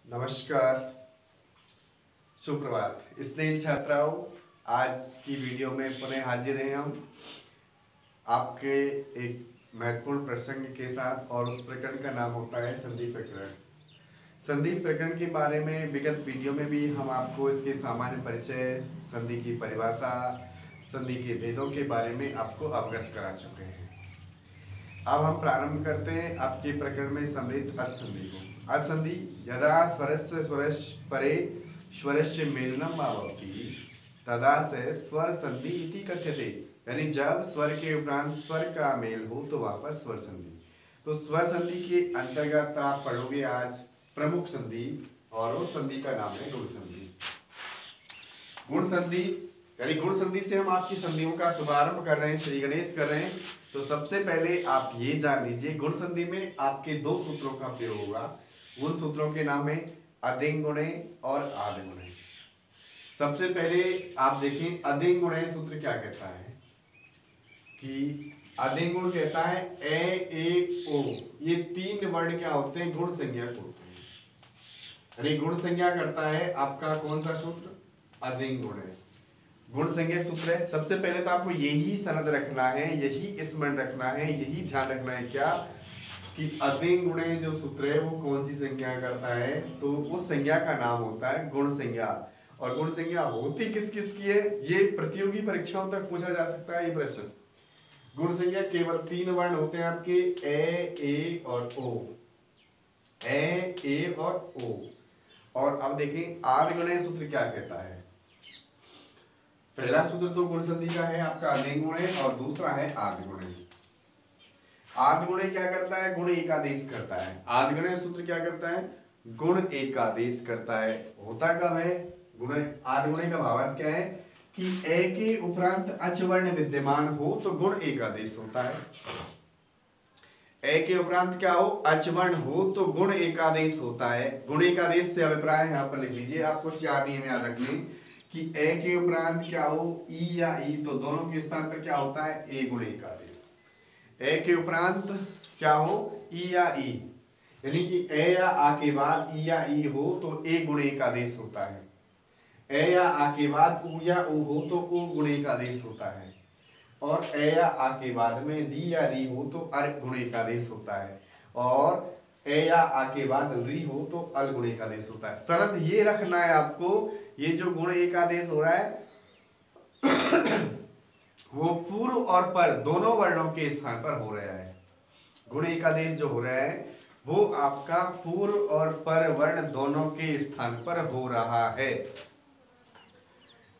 नमस्कार, सुप्रभात स्नेही छात्राओं। आज की वीडियो में पुनः हाजिर हैं हम आपके एक महत्वपूर्ण प्रसंग के साथ, और उस प्रकरण का नाम होता है संधि प्रकरण। संधि प्रकरण के बारे में विगत वीडियो में भी हम आपको इसके सामान्य परिचय, संधि की परिभाषा, संधि के भेदों के बारे में आपको अवगत करा चुके हैं। अब हम प्रारंभ करते हैं आपके प्रकरण में सम्मिलित असंधि को। असंधि यदा स्वरस्य स्वरस्य परे स्वरस्य मेलनम भवति तदा से स्वर संधि इति कथ्यते। यानी जब स्वर के उपरांत स्वर का मेल हो तो वहां पर स्वर संधि। तो स्वर संधि के अंतर्गत आप पढ़ोगे आज प्रमुख संधि, और उस संधि का नाम है गुण संधि। गुण संधि यानी गुण संधि से हम आपकी संधियों का शुभारंभ कर रहे हैं, श्री गणेश कर रहे हैं। तो सबसे पहले आप ये जान लीजिए, गुण संधि में आपके दो सूत्रों का प्रयोग होगा। उन सूत्रों के नाम है अधिंग गुणे और आदि गुणे। सबसे पहले आप देखें अधिंग गुणे सूत्र क्या कहता है कि अधिंग गुण कहता है ए ओ, ये तीन वर्ण क्या होते हैं, गुण संज्ञक होते हैं। अरे गुण संज्ञा करता है आपका कौन सा सूत्र, अधिंग गुण है, गुण संज्ञक सूत्र है। सबसे पहले तो आपको यही सनद रखना है, यही स्मरण रखना है, यही ध्यान रखना है क्या कि अधिंग गुणे जो सूत्र है वो कौन सी संज्ञा करता है, तो उस संज्ञा का नाम होता है गुण संज्ञा। और गुण संज्ञा होती किस किस की है, ये प्रतियोगी परीक्षाओं तक पूछा जा सकता है ये प्रश्न। गुण संज्ञा केवल तीन वर्ण होते हैं आपके, ए और ओ, ए और ओ। और अब देखें आदि गुणे सूत्र क्या कहता है। पहला सूत्र तो गुण संधि का है आपका अधिंग गुणे, और दूसरा है आदि गुणे। आदि गुणे क्या करता है, गुण एकादेश करता है। आदि गुणे सूत्र क्या करता है, गुण एकादेश करता है। होता कब है गुण, आदि गुणे का भावार्थ क्या है कि ए के उपरांत अच वर्ण विद्यमान हो तो गुण एकादेश होता है। ए के उपरांत क्या हो, अच वर्ण हो तो गुण एकादेश होता है। गुण एकादेश से अभिप्राय यहाँ पर लिख लीजिए, आपको चार नियम याद रखने कि ए के उपरांत क्या हो, ई या ई, तो दोनों के स्थान पर क्या होता है, ए गुण एकादेश। ए के उपरांत क्या हो, ई या ई, यानी कि ए या आ के बाद ई या ई हो तो ए गुण एकादेश होता है। ए या आ के बाद उ या उ हो तो उ गुण एकादेश होता है। और ए या आ के बाद में री या री हो तो अर गुण एकादेश होता है। और ए या आ के बाद री हो तो अल गुण एकादेश होता है। शरत ये रखना है आपको, ये जो गुण एकादेश हो रहा है वो पूर्व और पर दोनों वर्णों के स्थान पर हो रहा है। गुण एकादेश जो हो रहा है वो आपका पूर्व और पर वर्ण दोनों के स्थान पर हो रहा है।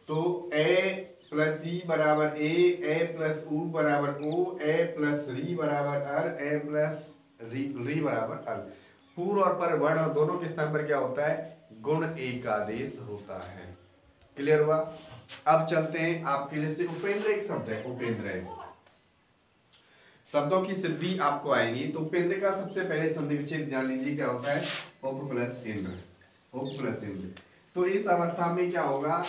तो ए प्लस ई बराबर ए प्लस उ बराबर ओ, ए प्लस री बराबर अर, ए प्लस री बराबर अल। पूर्व और पर वर्ण दोनों के स्थान पर क्या होता है, गुण एकादेश होता है। क्लियर हुआ। अब चलते हैं आपके जैसे उपेंद्र एक शब्द है, उपेंद्र है, शब्दों की सिद्धि आपको आएंगी। तो उपेंद्र का सबसे पहले संधि विच्छेद जान लीजिए क्या होता है, उप प्लस इंद्र, उप प्लस इंद्र। तो इस अवस्था में क्या होगा,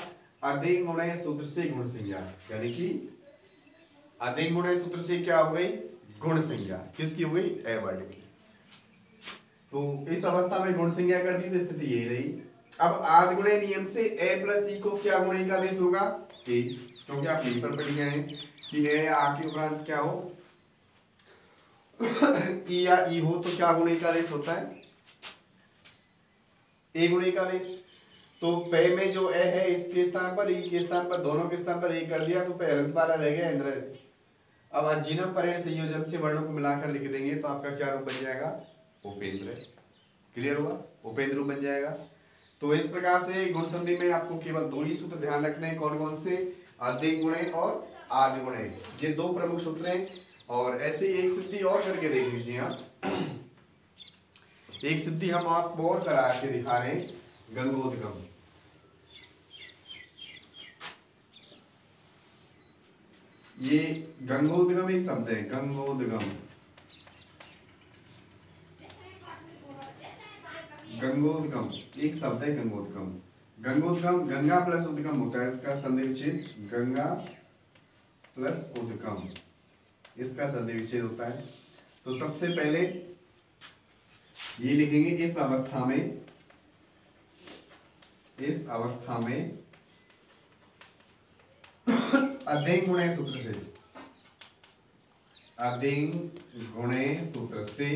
अधिंग गुणे सूत्र से गुण संज्ञा, यानी कि अधिंग गुणे सूत्र से क्या हो गई, गुण संज्ञा। किसकी हो गई, ए वर्ण की। तो इस अवस्था में गुण संज्ञा कर दी तो स्थिति यही रही। अब आदि गुणे नियम से ए प्लस ई को क्या गुण एकादेश होगा, ए, क्योंकि आप यहीं पर पढ़ गए हैं कि ए आ के उपरांत क्या हो ई या ई हो तो क्या गुण एकादेश होता है, ए गुण एकादेश। तो पे में जो ए है इसके स्थान पर, ई के स्थान पर, दोनों के स्थान पर ए कर दिया तो पे हलंत वाला रह गया इंद्र। अब अजीनम परेण संयोजन से वर्णों को मिलाकर लिख देंगे तो आपका क्या रूप बन जाएगा, उपेंद्र। क्लियर हुआ, उपेंद्र रूप बन जाएगा। तो इस प्रकार से गुण संधि में आपको केवल दो ही सूत्र ध्यान रखने हैं, कौन कौन से, अधिंग गुणे और आदि गुणे, ये दो प्रमुख सूत्र हैं। और ऐसे ही एक सिद्धि और करके देख लीजिए आप। एक सिद्धि हम आपको और करा के दिखा रहे हैं, गंगोदगम। ये गंगोदगम एक शब्द है, गंगोदगम, गंगोदगम एक शब्द है, गंगोदगम। गंगोदगम गंगा प्लस उद्गम होता है, इसका संधि विच्छेद गंगा प्लस उद्गम, इसका संधि विच्छेद होता है। तो सबसे पहले ये लिखेंगे इस अवस्था में इस अवस्था में अधिक गुणे सूत्र से, अधिक गुणे सूत्र से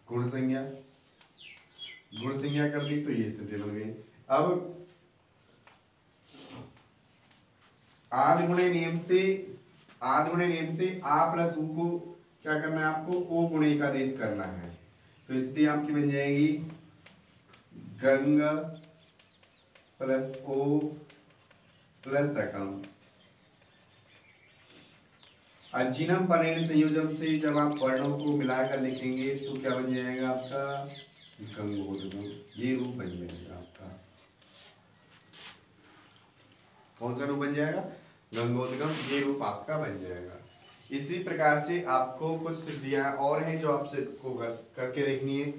गुण संज्ञा कर दी तो ये स्थिति बन गई। अब आदि गुणे नियम से आ प्लस उ को क्या करना है आपको, ओ गुणे का आदेश करना है। तो स्थिति आपकी बन जाएगी गंग प्लस ओ प्लस दकम। अजीनम परेण संयोजन से जब आप वर्णों को मिलाकर लिखेंगे तो क्या बन जाएगा आपका, गंगोदगम। ये रूप बन जाएगा आपका, कौन सा रूप बन जाएगा, गंगोदगम। ये रूप आपका बन जाएगा। इसी प्रकार से आपको कुछ सिद्धियां और हैं जो आपसे को करके देखनी है।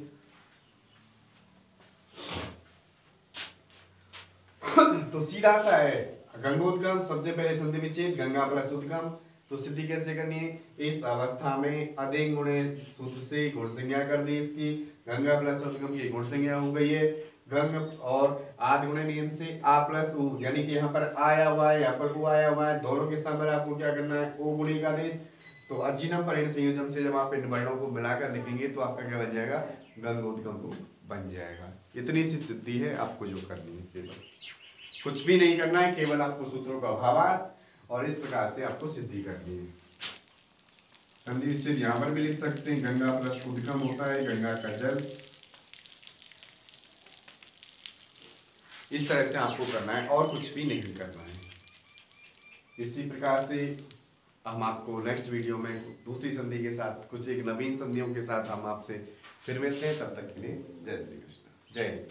तो सीधा सा है गंगोदगम, सबसे पहले संधि विच्छेद गंगा प्लस उद्गम। तो सिद्धि कैसे करनी है, इस अवस्था में अधिक गुणे सूत्र से गुण संज्ञा कर दी इसकी, गंगा प्लस उद्गम की गुण संज्ञा हो गई है। गंग और आदि गुणे नियम से आ प्लस उ, यानी कि यहाँ पर आया हुआ है, यहाँ पर उ आया हुआ है, दोनों के स्थान पर आपको क्या करना है, ओ गुणे का आदेश। तो अजीनम परेण संयोजन से जब आप इन वर्णों को मिलाकर लिखेंगे तो आपका क्या बन जाएगा, गंगोदगम रूप बन जाएगा। इतनी सी सिद्धि है आपको जो करनी है, केवल कुछ भी नहीं करना है, केवल आपको सूत्रों का भावार्थ और इस प्रकार से आपको सिद्धि करनी है। संधि विच्छेद यहाँ पर भी लिख सकते हैं, गंगा प्लस उद्गम होता है गंगा का जल। इस तरह से आपको करना है और कुछ भी नहीं करना है। इसी प्रकार से हम आपको नेक्स्ट वीडियो में दूसरी संधि के साथ, कुछ एक नवीन संधियों के साथ हम आपसे फिर मिलते हैं। तब तक के लिए जय श्री कृष्ण, जय हिंद।